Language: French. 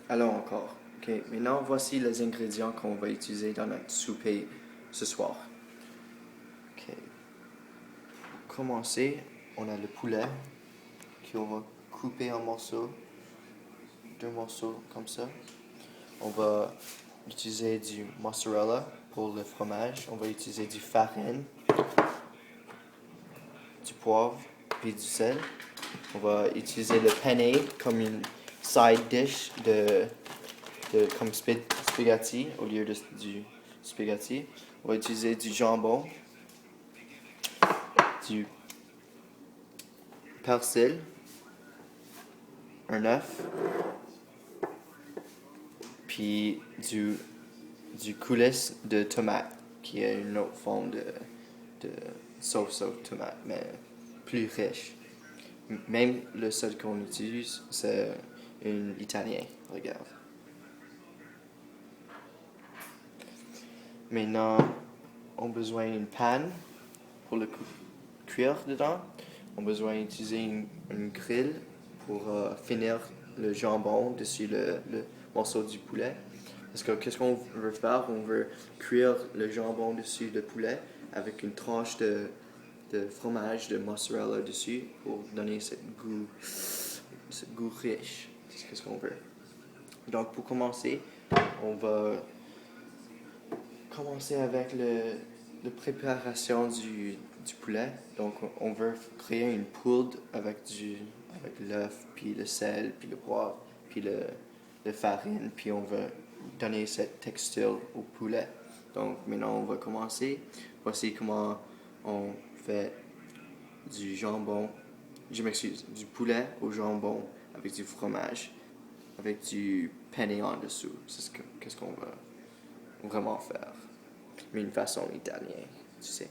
Alors encore. Ok, maintenant voici les ingrédients qu'on va utiliser dans notre souper ce soir. Ok, pour commencer, on a le poulet qu'on va couper en morceaux, deux morceaux comme ça. On va utiliser du mozzarella pour le fromage. On va utiliser du farine, du poivre, puis du sel. On va utiliser le penne comme une side dish comme spaghetti au lieu du spaghetti. On va utiliser du jambon, du persil, un œuf, puis du coulis de tomate, qui est une autre forme de sauce aux tomates, mais plus riche. Même le seul qu'on utilise, c'est un italien, regarde. Maintenant, on a besoin d'une panne pour le cuire dedans. On a besoin d'utiliser une grille pour finir le jambon dessus le morceau du poulet. Parce que qu'est-ce qu'on veut faire? On veut cuire le jambon dessus le poulet avec une tranche de fromage, de mozzarella dessus pour donner ce goût riche. C'est ce qu'on veut. Donc pour commencer, on va commencer avec la préparation du poulet. Donc, on veut créer une poudre avec l'œuf, puis le sel, puis le poivre, puis le farine, puis on veut donner cette texture au poulet. Donc, maintenant, on va commencer. Voici comment on fait du jambon, je m'excuse, du poulet au jambon avec du fromage, avec du penne en dessous. Qu'est-ce qu'on va vraiment faire. Mais une façon italienne, tu sais.